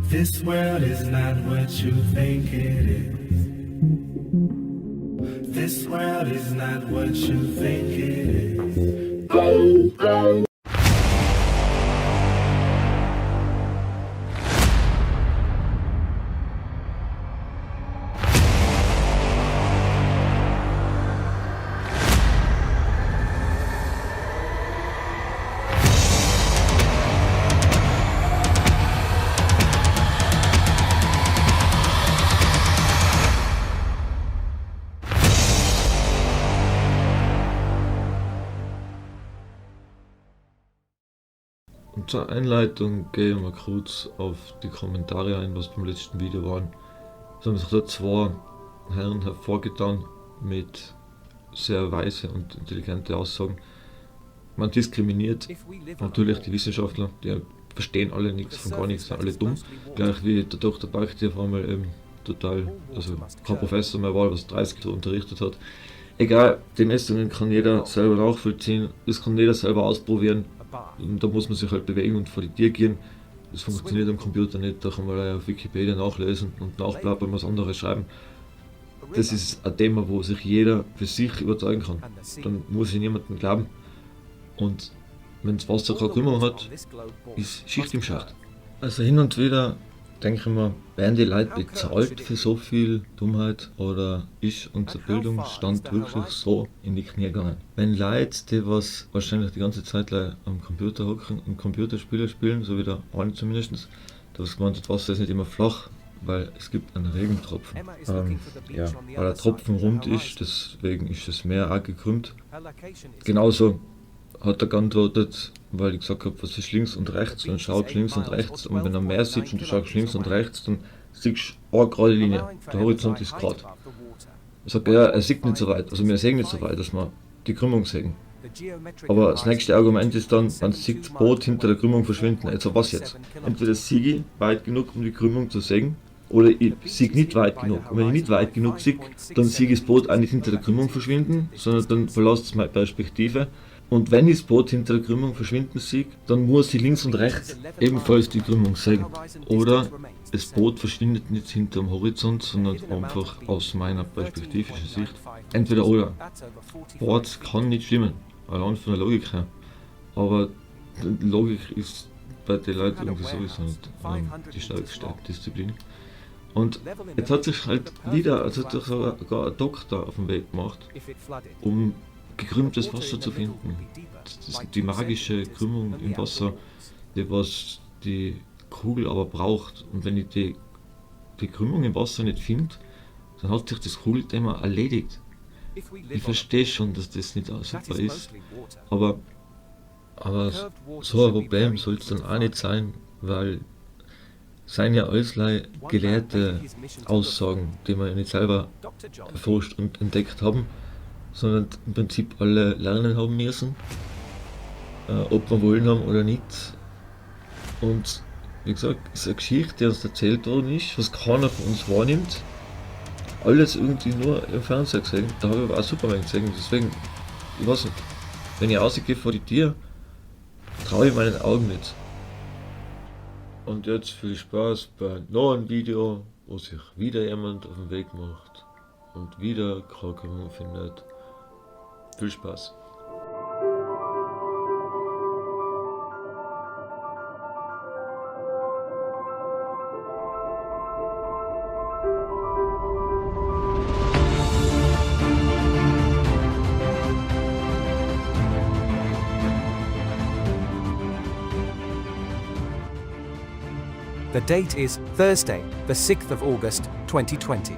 This world is not what you think it is. This world is not what you think it is. Go, go. Zur Einleitung gehe ich mal kurz auf die Kommentare ein, was beim letzten Video waren. Es haben sich da zwei Herren hervorgetan mit sehr weise und intelligente Aussagen. Man diskriminiert natürlich die Wissenschaftler, die verstehen alle nichts von gar nichts, sind alle dumm. Gleich wie der Dr. Bach, der auf einmal total, also kein Professor mehr war, was 30 Jahre unterrichtet hat. Egal, die Messungen kann jeder selber nachvollziehen, das kann jeder selber ausprobieren. Und da muss man sich halt bewegen und vor die Tür gehen. Das funktioniert am Computer nicht, da kann man auf Wikipedia nachlesen und nachplappern, was andere schreiben. Das ist ein Thema, wo sich jeder für sich überzeugen kann. Dann muss ich niemandem glauben. Und wenn das Wasser keine Krümmung hat, ist Schicht im Schacht. Also hin und wieder denke ich mir, werden die Leute bezahlt für so viel Dummheit oder ist unser Bildungsstand wirklich so in die Knie gegangen? Wenn Leute, die was wahrscheinlich die ganze Zeit am Computer hocken und Computerspiele spielen, so wie der eine zumindest, der was gemeint hat, Wasser ist nicht immer flach, weil es gibt einen Regentropfen. Weil der Tropfen rund ist, deswegen ist das Meer auch gekrümmt. Genauso hat er geantwortet, weil ich gesagt habe, was ist links und rechts, und schaut links und rechts, und wenn er mehr sieht und du schaust links und rechts, dann siehst du eine gerade Linie, der Horizont ist gerade. Er sagt, ja, er sieht nicht so weit, also wir sehen nicht so weit, dass wir die Krümmung sehen. Aber das nächste Argument ist dann, man sieht das Boot hinter der Krümmung verschwinden. Also was jetzt? Entweder sehe ich weit genug, um die Krümmung zu sehen, oder ich sehe nicht weit genug. Und wenn ich nicht weit genug sehe, dann sehe ich das Boot auch nicht hinter der Krümmung verschwinden, sondern dann verlässt es meine Perspektive. Und wenn ich das Boot hinter der Krümmung verschwinden sehe, dann muss ich links und rechts ebenfalls die Krümmung sehen. Oder das Boot verschwindet nicht hinter dem Horizont, sondern einfach aus meiner perspektivischen Sicht. Entweder oder. Board kann nicht stimmen, allein von der Logik her. Aber die Logik ist bei den Leuten irgendwie sowieso nicht die stärkste Disziplin. Und jetzt hat sich halt wieder, also hat sich sogar ein Doktor auf den Weg gemacht, um gekrümmtes Wasser zu finden. Das ist die magische Krümmung im Wasser, die was die Kugel aber braucht. Und wenn ich die Krümmung im Wasser nicht finde, dann hat sich das Kugelthema erledigt. Ich verstehe schon, dass das nicht super ist, aber so ein Problem soll es dann auch nicht sein, weil es sind ja alles gelehrte Aussagen, die wir nicht selber erforscht und entdeckt haben, sondern im Prinzip alle lernen haben müssen, ob wir wollen haben oder nicht. Und wie gesagt, es ist eine Geschichte, die uns erzählt worden ist, was keiner von uns wahrnimmt. Alles irgendwie nur im Fernsehen gesehen. Da habe ich aber auch Superman gesehen, deswegen, ich weiß nicht, wenn ich rausgehe vor die Tür, traue ich meinen Augen nicht. Und jetzt viel Spaß bei einem neuen Video, wo sich wieder jemand auf den Weg macht und wieder keine Krümmung findet. Viel Spaß. The date is Thursday, the 6th of August, 2020.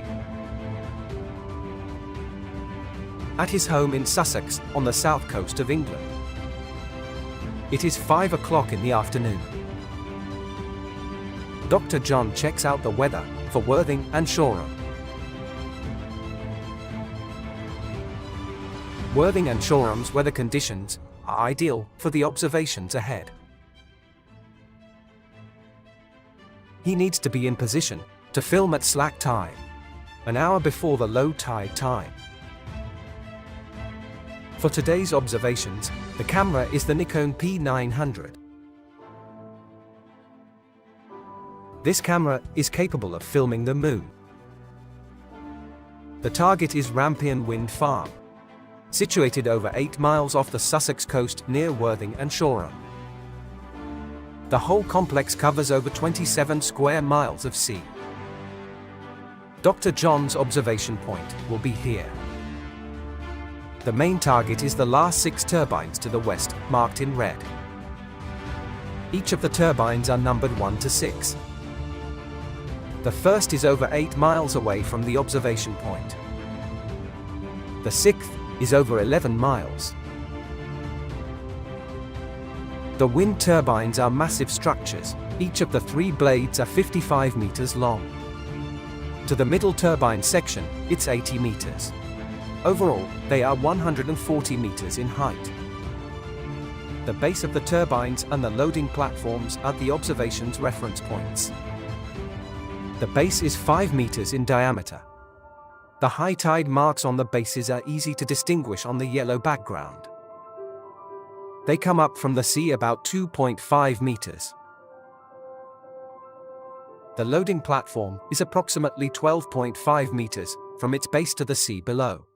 At his home in Sussex, on the south coast of England. It is 5 o'clock in the afternoon. Dr. John checks out the weather for Worthing and Shoreham. Worthing and Shoreham's weather conditions are ideal for the observations ahead. He needs to be in position to film at slack tide, an hour before the low tide time. For today's observations, the camera is the Nikon P900. This camera is capable of filming the moon. The target is Rampion Wind Farm, situated over 8 miles off the Sussex coast near Worthing and Shoreham. The whole complex covers over 27 square miles of sea. Dr. John's observation point will be here. The main target is the last 6 turbines to the west, marked in red. Each of the turbines are numbered 1 to 6. The first is over 8 miles away from the observation point. The 6th is over 11 miles. The wind turbines are massive structures. Each of the 3 blades are 55 meters long. To the middle turbine section, it's 80 meters. Overall, they are 140 meters in height. The base of the turbines and the loading platforms are the observation's reference points. The base is 5 meters in diameter. The high tide marks on the bases are easy to distinguish on the yellow background. They come up from the sea about 2.5 meters. The loading platform is approximately 12.5 meters from its base to the sea below.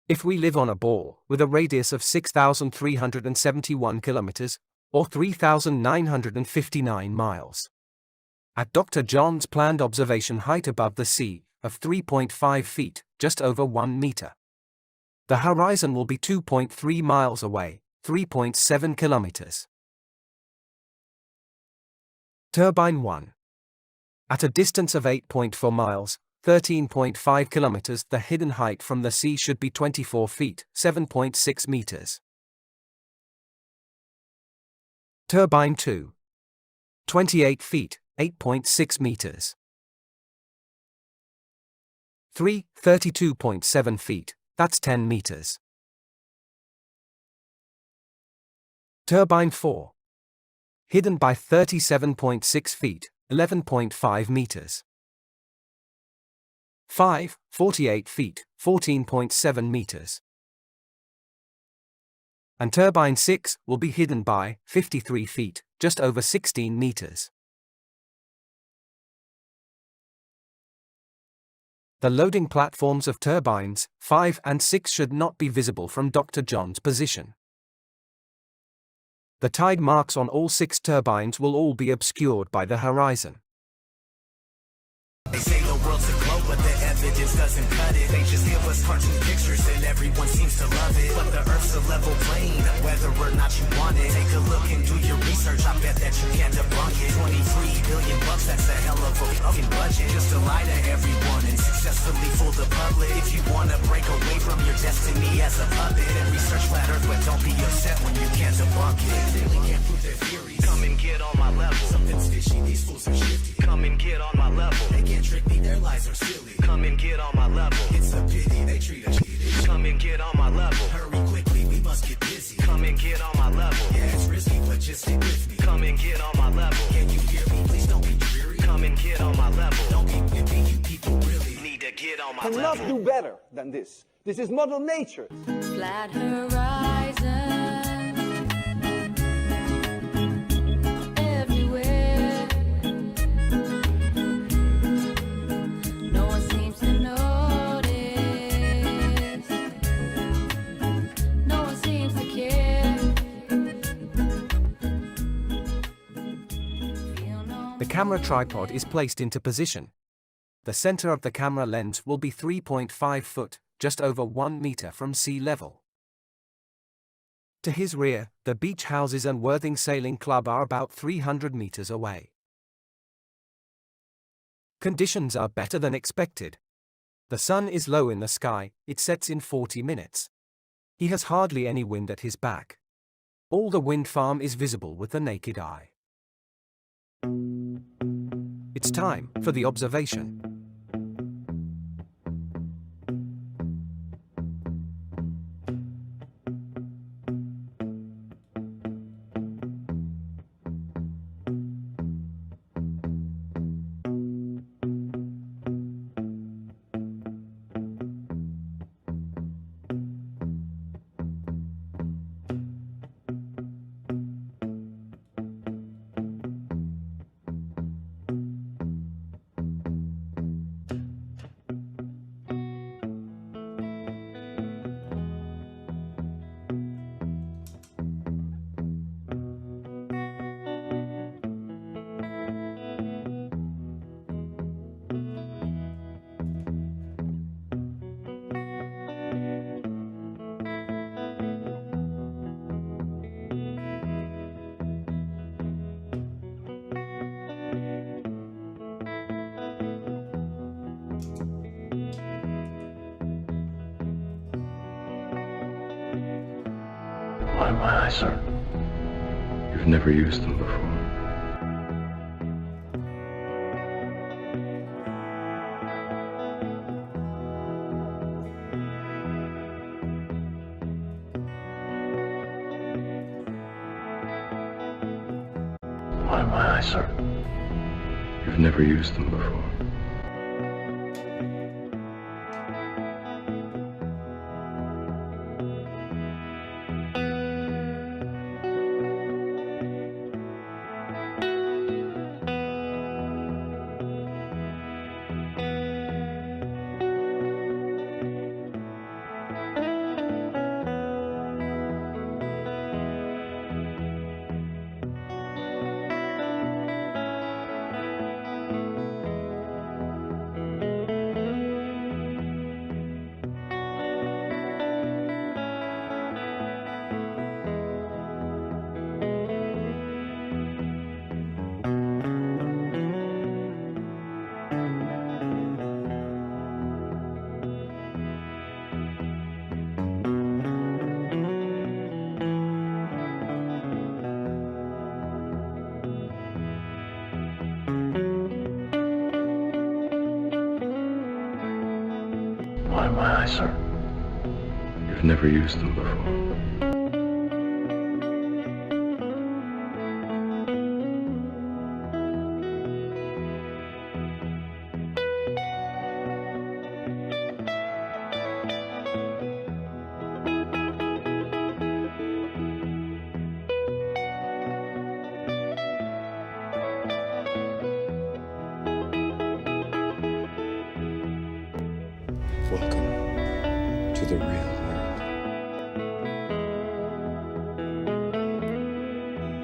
If we live on a ball with a radius of 6,371 kilometers, or 3,959 miles. At Dr. John's planned observation height above the sea of 3.5 feet, just over 1 meter. The horizon will be 2.3 miles away, 3.7 kilometers. Turbine 1. At a distance of 8.4 miles, 13.5 kilometers, the hidden height from the sea should be 24 feet, 7.6 meters. Turbine 2. 28 feet, 8.6 meters. 3. 32.7 feet, that's 10 meters. Turbine 4. Hidden by 37.6 feet, 11.5 meters. 5. 48 feet, 14.7 meters. And turbine 6 will be hidden by 53 feet, just over 16 meters. The loading platforms of turbines 5 and 6 should not be visible from Dr. John's position. The tide marks on all 6 turbines will all be obscured by the horizon. They say the world's a globe, but the evidence doesn't cut it. They just give us cartoon pictures and everyone seems to love it. But the earth's a level plane, whether or not you want it. Take a look and do your research, I bet that you can't debunk it. 23 billion bucks, that's a hell of a fucking budget. Just to lie to everyone and successfully fool the public. If you wanna break away from your destiny as a puppet, then research flat earth, but don't be upset when you can't debunk it. They really can't prove their theories. Come and get on my level. Something's fishy, these fools are shifty. Come and get on my level. They can't trick me, their lies are silly. Come and get on my level. It's a pity they treat us cheated. Come and get on my level. Hurry quickly, we must get busy. Come and get on my level. Yeah, it's risky, but just stick with me. Come and get on my level. Can you hear me? Please don't be dreary. Come and get on my level. Don't be wimpy, you people really need to get on my level. Cannot do better than this. This is Mother Nature. Flat horizon everywhere. No one seems to notice. No one seems to care. The camera tripod is placed into position. The center of the camera lens will be 3.5 foot, just over 1 meter from sea level. To his rear, the beach houses and Worthing Sailing Club are about 300 meters away. Conditions are better than expected. The sun is low in the sky, it sets in 40 minutes. He has hardly any wind at his back. All the wind farm is visible with the naked eye. It's time for the observation. my eyes, sir. You've never used them before. Why my eyes, sir? You've never used them before. Why my eyes, sir? You've never used them before. Welcome to the real world.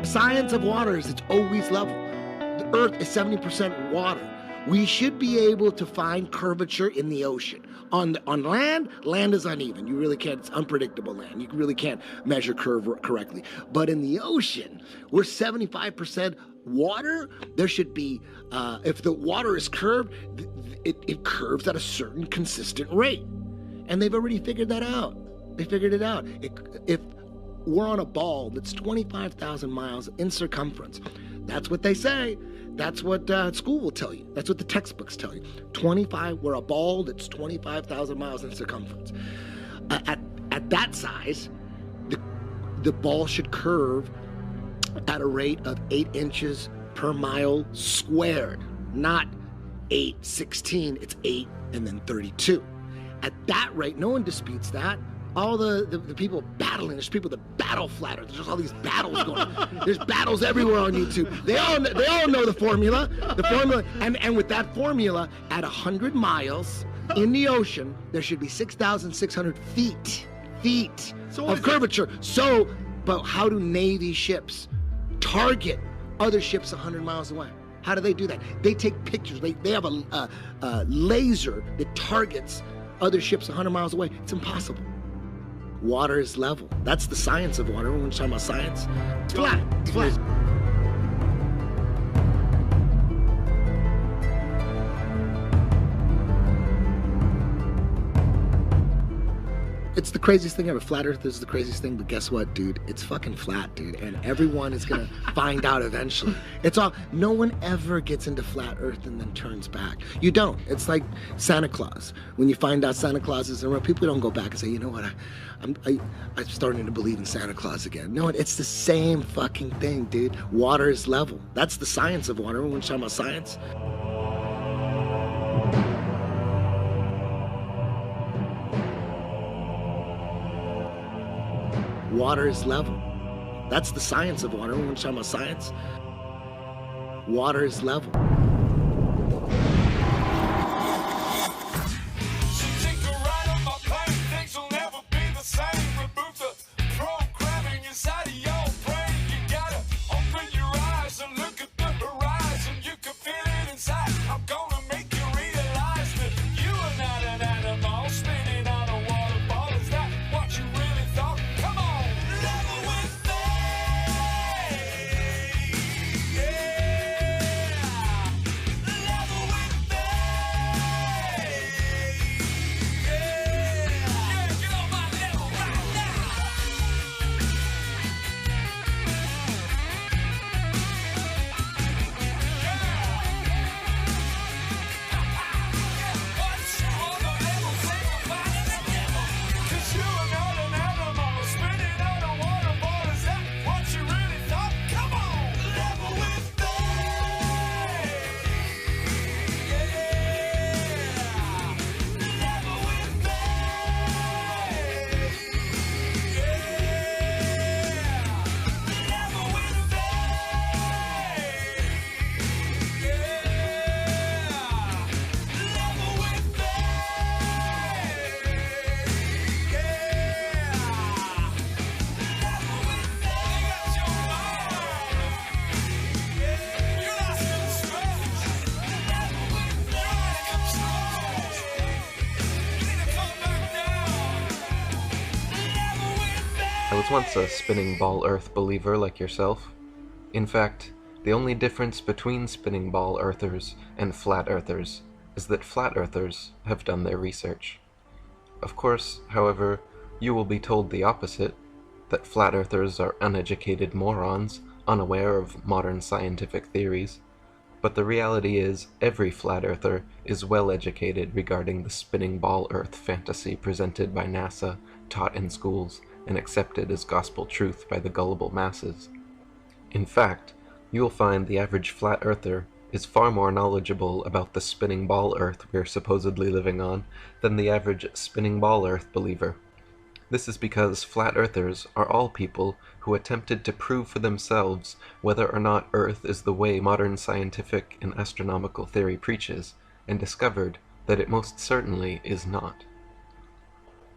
Science of water is it's always level. The earth is 70% water. We should be able to find curvature in the ocean. On land, land is uneven. You really can't, it's unpredictable land. You really can't measure curve correctly. But in the ocean, we're 75% water. There should be, if the water is curved, it curves at a certain consistent rate. And they've already figured that out. They figured it out. If we're on a ball that's 25,000 miles in circumference, that's what they say. That's what school will tell you. That's what the textbooks tell you. We're a ball that's 25,000 miles in circumference. At that size, the ball should curve at a rate of 8 inches per mile squared, not 8/16, it's 8 and then 32. At that rate, no one disputes that. All the people battling, there's people that battle flat earth. There's all these battles going on. There's battles everywhere on YouTube. They all know the formula. And with that formula, at 100 miles in the ocean, there should be 6,600 feet of curvature. But how do Navy ships target other ships 100 miles away? How do they do that? They take pictures. They have a laser that targets other ships 100 miles away. It's impossible. Water is level. That's the science of water. When we're talking about science, it's flat. It's flat. It's the craziest thing ever. Flat Earth is the craziest thing, but guess what, dude? It's fucking flat, dude. And everyone is gonna find out eventually. No one ever gets into flat Earth and then turns back. You don't. It's like Santa Claus. When you find out Santa Claus isn't real, people don't go back and say, you know what, I'm starting to believe in Santa Claus again. No, it's the same fucking thing, dude. Water is level. That's the science of water. When we're talking about science. Water is level. That's the science of water. When we're talking about science, water is level. was once a spinning ball earth believer like yourself. In fact, the only difference between spinning ball earthers and flat earthers is that flat earthers have done their research. Of course, however, you will be told the opposite, that flat earthers are uneducated morons, unaware of modern scientific theories. But the reality is, every flat earther is well educated regarding the spinning ball earth fantasy presented by NASA, taught in schools, and accepted as gospel truth by the gullible masses. In fact, you will find the average flat earther is far more knowledgeable about the spinning ball earth we're supposedly living on than the average spinning ball earth believer. This is because flat earthers are all people who attempted to prove for themselves whether or not Earth is the way modern scientific and astronomical theory preaches, and discovered that it most certainly is not.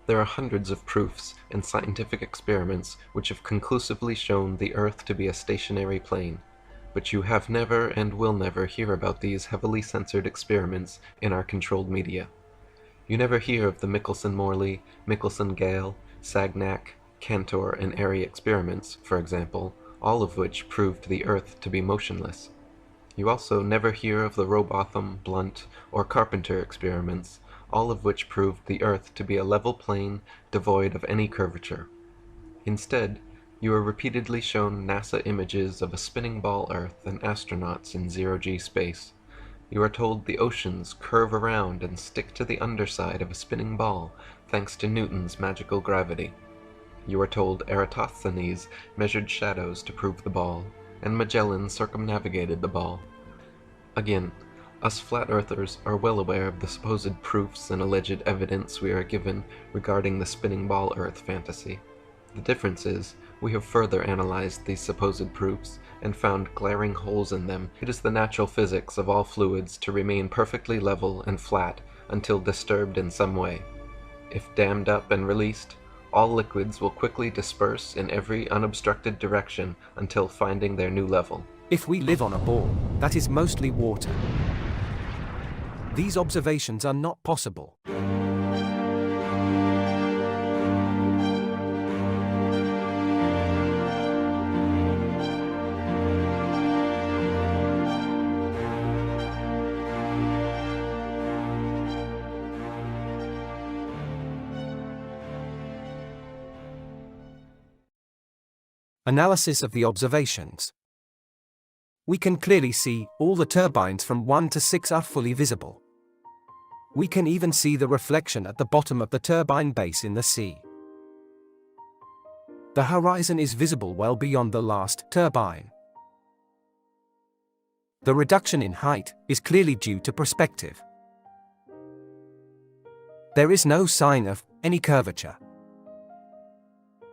There are hundreds of proofs and scientific experiments which have conclusively shown the Earth to be a stationary plane, but you have never and will never hear about these heavily censored experiments in our controlled media. You never hear of the Michelson-Morley, Michelson-Gale, Sagnac, Cantor, and Airy experiments, for example, all of which proved the Earth to be motionless. You also never hear of the Robotham, Blunt, or Carpenter experiments, all of which proved the Earth to be a level plane devoid of any curvature. Instead, you are repeatedly shown NASA images of a spinning ball Earth and astronauts in zero-G space. You are told the oceans curve around and stick to the underside of a spinning ball thanks to Newton's magical gravity. You are told Eratosthenes measured shadows to prove the ball, and Magellan circumnavigated the ball. Again, us flat earthers are well aware of the supposed proofs and alleged evidence we are given regarding the spinning ball Earth fantasy. The difference is, we have further analyzed these supposed proofs and found glaring holes in them. It is the natural physics of all fluids to remain perfectly level and flat until disturbed in some way. If dammed up and released, all liquids will quickly disperse in every unobstructed direction until finding their new level. If we live on a ball that is mostly water, these observations are not possible. Analysis of the observations. We can clearly see all the turbines from 1 to 6 are fully visible. We can even see the reflection at the bottom of the turbine base in the sea. The horizon is visible well beyond the last turbine. The reduction in height is clearly due to perspective. There is no sign of any curvature.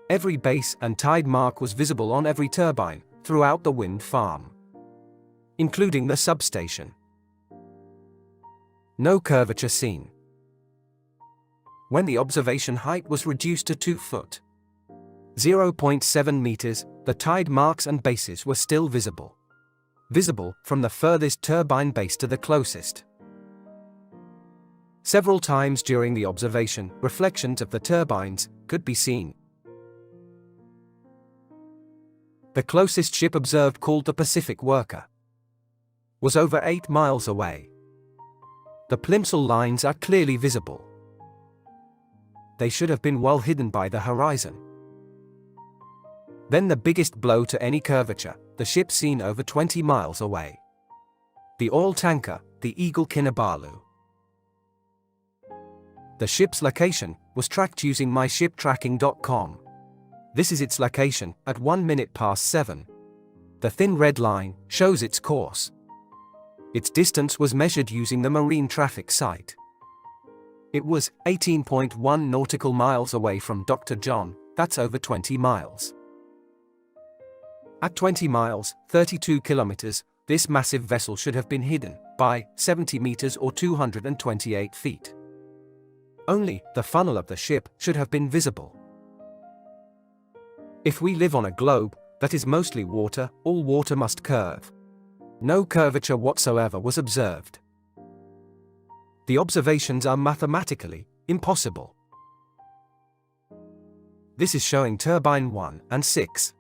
Every base and tide mark was visible on every turbine throughout the wind farm, including the substation. No curvature seen. When the observation height was reduced to 2 foot, 0.7 meters, the tide marks and bases were still visible. Visible from the furthest turbine base to the closest. Several times during the observation, reflections of the turbines could be seen. The closest ship observed, called the Pacific Worker, was over 8 miles away. The plimsoll lines are clearly visible. They should have been well hidden by the horizon. Then the biggest blow to any curvature, the ship seen over 20 miles away. The oil tanker, the Eagle Kinabalu. The ship's location was tracked using myshiptracking.com. This is its location at 7:01. The thin red line shows its course. Its distance was measured using the marine traffic site. It was 18.1 nautical miles away from Dr. John, that's over 20 miles. At 20 miles, 32 kilometers, this massive vessel should have been hidden by 70 meters or 228 feet. Only the funnel of the ship should have been visible. If we live on a globe that is mostly water, all water must curve. No curvature whatsoever was observed. The observations are mathematically impossible. This is showing turbine 1 and 6.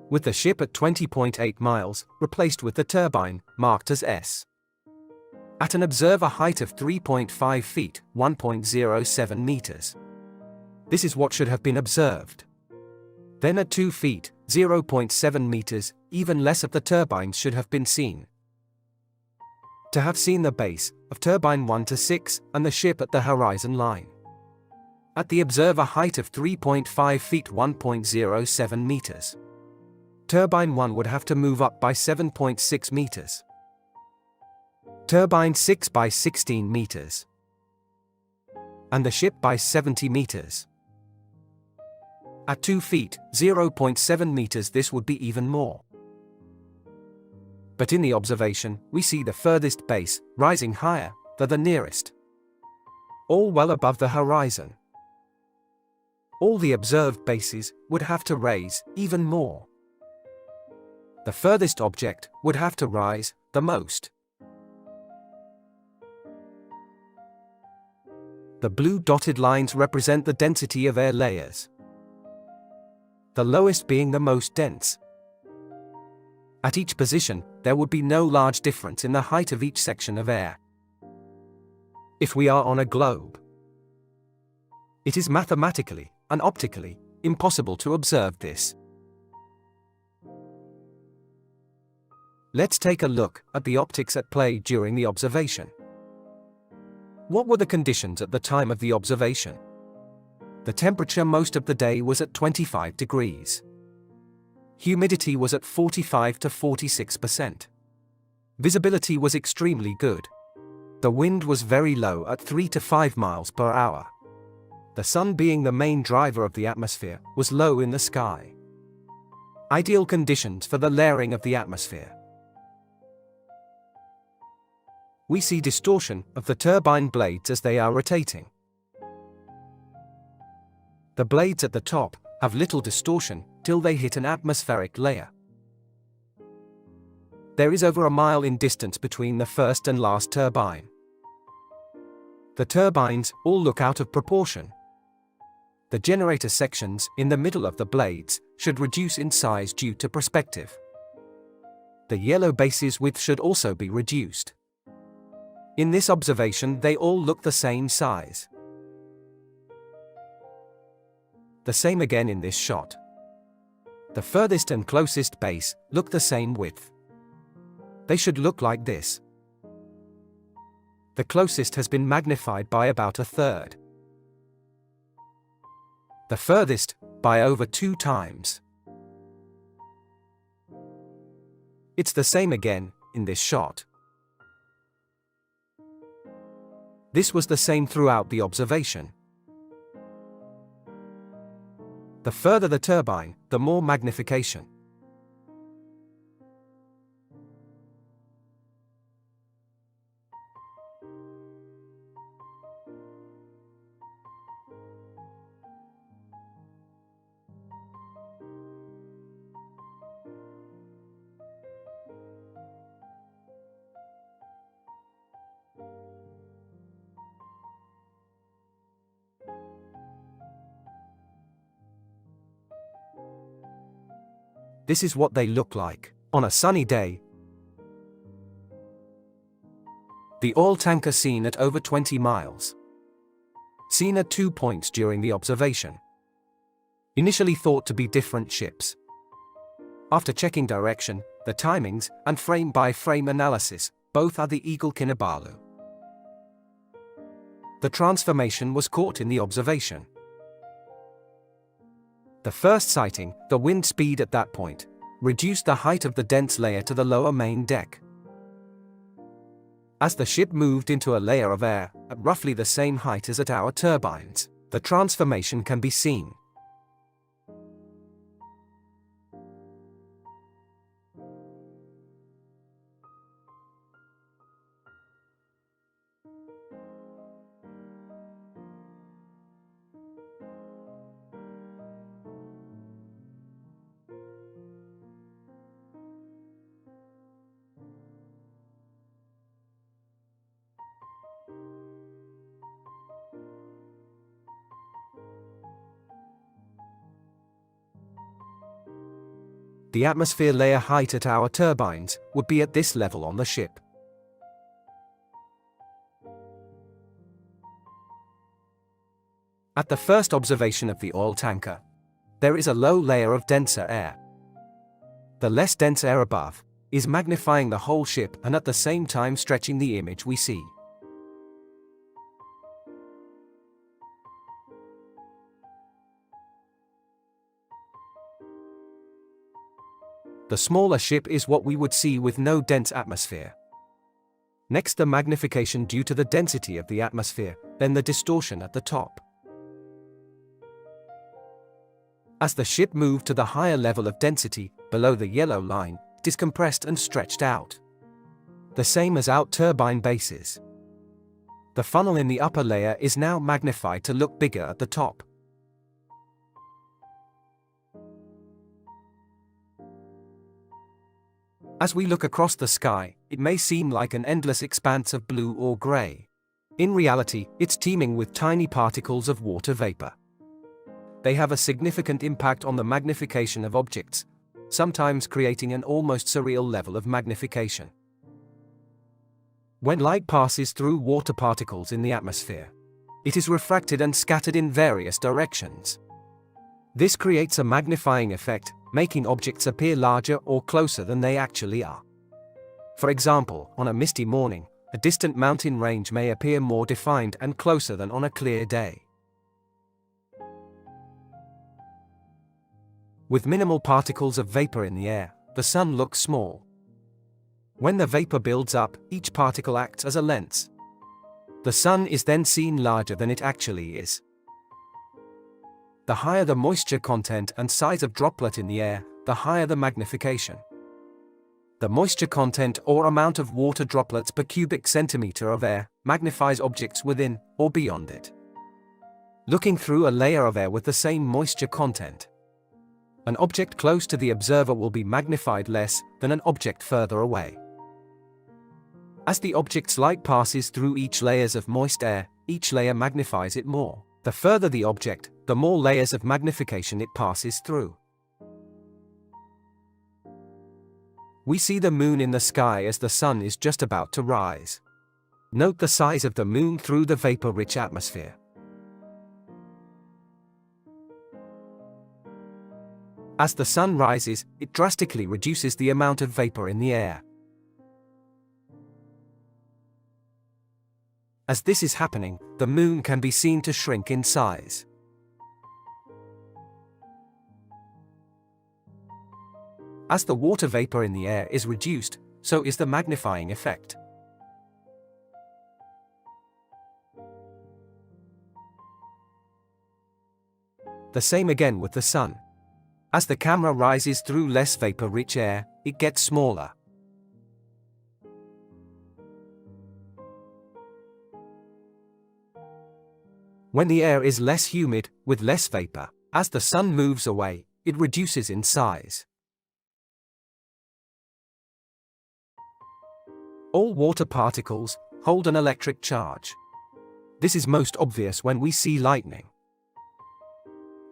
With the ship at 20.8 miles, replaced with the turbine, marked as S. At an observer height of 3.5 feet, 1.07 meters. This is what should have been observed. Then at 2 feet, 0.7 meters, even less of the turbines should have been seen. To have seen the base of turbine 1 to 6 and the ship at the horizon line. At the observer height of 3.5 feet, 1.07 meters. Turbine 1 would have to move up by 7.6 meters. Turbine 6 by 16 meters. And the ship by 70 meters. At 2 feet, 0.7 meters, this would be even more. But in the observation, we see the furthest base rising higher than the nearest. All well above the horizon. All the observed bases would have to raise even more. The furthest object would have to rise the most. The blue dotted lines represent the density of air layers. The lowest being the most dense. At each position, there would be no large difference in the height of each section of air. If we are on a globe, it is mathematically and optically impossible to observe this. Let's take a look at the optics at play during the observation. What were the conditions at the time of the observation? The temperature most of the day was at 25 degrees. Humidity was at 45 to 46%. Visibility was extremely good. The wind was very low at 3 to 5 miles per hour. The sun, being the main driver of the atmosphere, was low in the sky. Ideal conditions for the layering of the atmosphere. We see distortion of the turbine blades as they are rotating. The blades at the top have little distortion till they hit an atmospheric layer. There is over a mile in distance between the first and last turbine. The turbines all look out of proportion. The generator sections in the middle of the blades should reduce in size due to perspective. The yellow base's width should also be reduced. In this observation, they all look the same size. The same again in this shot. The furthest and closest base look the same width. They should look like this. The closest has been magnified by about a third. The furthest by over 2 times. It's the same again in this shot. This was the same throughout the observation. The further the turbine, the more magnification. This is what they look like on a sunny day. The oil tanker seen at over 20 miles. Seen at 2 points during the observation. Initially thought to be different ships. After checking direction, the timings, and frame-by-frame analysis, both are the Eagle Kinabalu. The transformation was caught in the observation. The first sighting, the wind speed at that point, reduced the height of the dense layer to the lower main deck. As the ship moved into a layer of air, at roughly the same height as at our turbines, the transformation can be seen. The atmosphere layer height at our turbines would be at this level on the ship. At the first observation of the oil tanker, there is a low layer of denser air. The less dense air above is magnifying the whole ship and at the same time stretching the image we see. The smaller ship is what we would see with no dense atmosphere. Next, the magnification due to the density of the atmosphere, then the distortion at the top. As the ship moved to the higher level of density, below the yellow line, it is compressed and stretched out. The same as out turbine bases. The funnel in the upper layer is now magnified to look bigger at the top. As we look across the sky, it may seem like an endless expanse of blue or gray. In reality, it's teeming with tiny particles of water vapor. They have a significant impact on the magnification of objects, sometimes creating an almost surreal level of magnification. When light passes through water particles in the atmosphere, it is refracted and scattered in various directions. This creates a magnifying effect, making objects appear larger or closer than they actually are. For example, on a misty morning, a distant mountain range may appear more defined and closer than on a clear day. With minimal particles of vapor in the air, the sun looks small. When the vapor builds up, each particle acts as a lens. The sun is then seen larger than it actually is. The higher the moisture content and size of droplet in the air, the higher the magnification. The moisture content or amount of water droplets per cubic centimeter of air magnifies objects within or beyond it. Looking through a layer of air with the same moisture content, an object close to the observer will be magnified less than an object further away. As the object's light passes through each layers of moist air, each layer magnifies it more. The further the object, the more layers of magnification it passes through. We see the moon in the sky as the sun is just about to rise. Note the size of the moon through the vapor-rich atmosphere. As the sun rises, it drastically reduces the amount of vapor in the air. As this is happening, the moon can be seen to shrink in size. As the water vapor in the air is reduced, so is the magnifying effect. The same again with the sun. As the camera rises through less vapor-rich air, it gets smaller. When the air is less humid, with less vapor, as the sun moves away, it reduces in size. All water particles hold an electric charge. This is most obvious when we see lightning.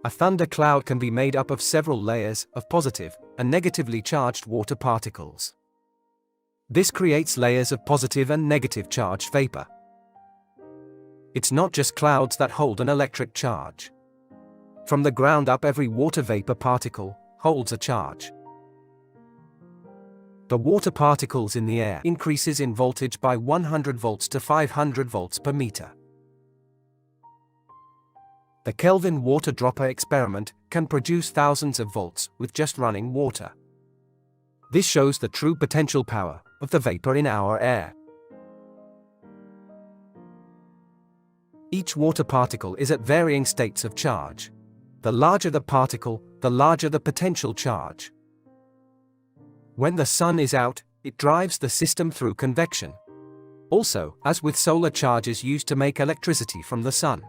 A thunder cloud can be made up of several layers of positive and negatively charged water particles. This creates layers of positive and negative charged vapor. It's not just clouds that hold an electric charge. From the ground up, every water vapor particle holds a charge. The water particles in the air increases in voltage by 100 volts to 500 volts per meter. The Kelvin water dropper experiment can produce thousands of volts with just running water. This shows the true potential power of the vapor in our air. Each water particle is at varying states of charge. The larger the particle, the larger the potential charge. When the sun is out, it drives the system through convection. Also, as with solar charges used to make electricity from the sun,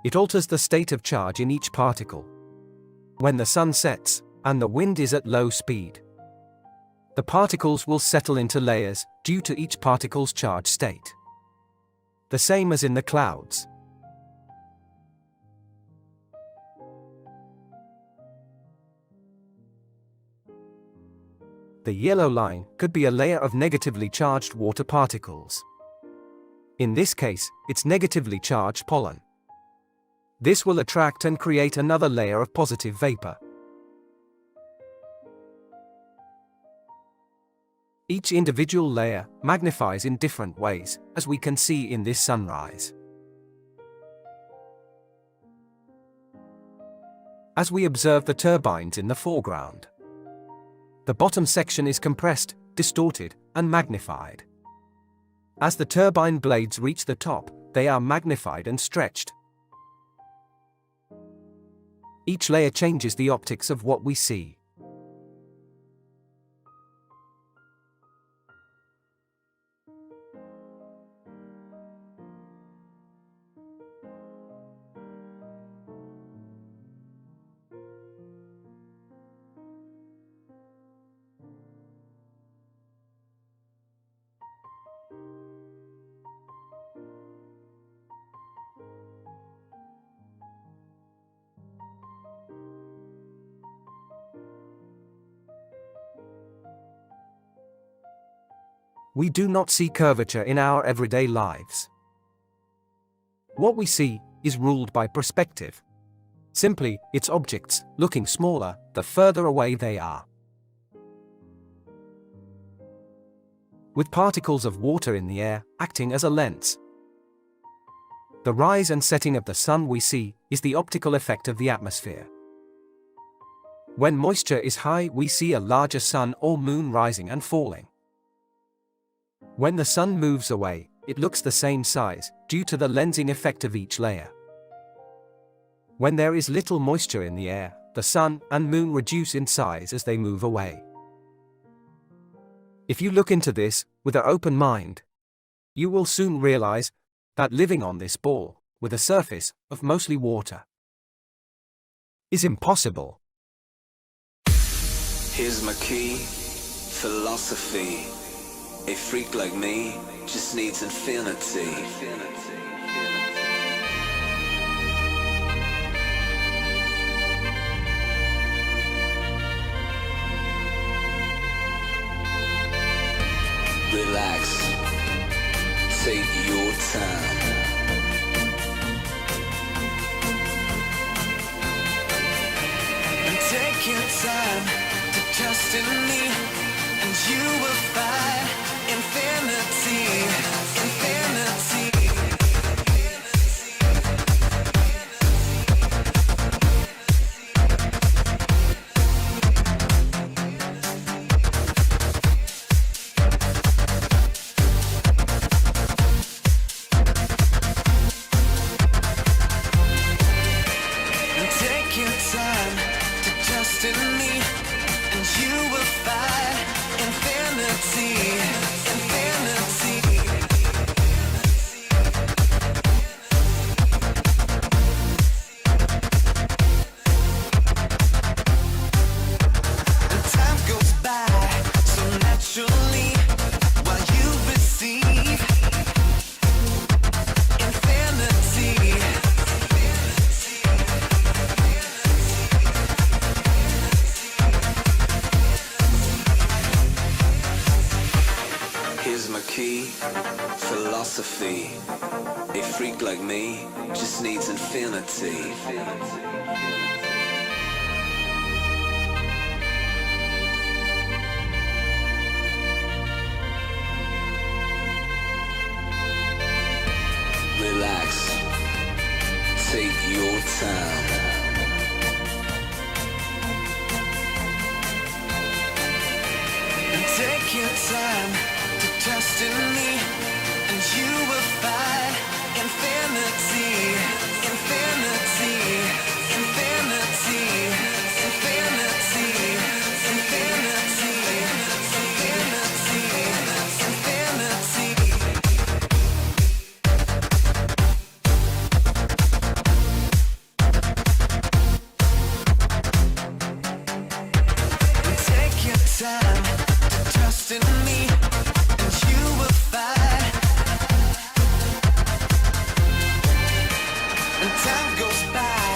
it alters the state of charge in each particle. When the sun sets, and the wind is at low speed, the particles will settle into layers due to each particle's charge state. The same as in the clouds. The yellow line could be a layer of negatively charged water particles. In this case, it's negatively charged pollen. This will attract and create another layer of positive vapor. Each individual layer magnifies in different ways, as we can see in this sunrise. As we observe the turbines in the foreground, the bottom section is compressed, distorted, and magnified. As the turbine blades reach the top, they are magnified and stretched. Each layer changes the optics of what we see. We do not see curvature in our everyday lives. What we see is ruled by perspective. Simply, it's objects looking smaller the further away they are. With particles of water in the air acting as a lens. The rise and setting of the sun we see is the optical effect of the atmosphere. When moisture is high, we see a larger sun or moon rising and falling. When the sun moves away, it looks the same size, due to the lensing effect of each layer. When there is little moisture in the air, the sun and moon reduce in size as they move away. If you look into this with an open mind, you will soon realize that living on this ball, with a surface of mostly water, is impossible. Here's my key, philosophy. A freak like me just needs infinity. Relax, take your time. And take your time to trust in me, and you will find infinity, infinity. And take your time to trust in me, and you will find infinity. Philosophy. A freak like me just needs infinity. Relax, take your time. And take your time to trust in me, and you will find infinity, infinity, infinity, infinity, infinity, infinity, and take your time to trust in me, and you will find. And time goes by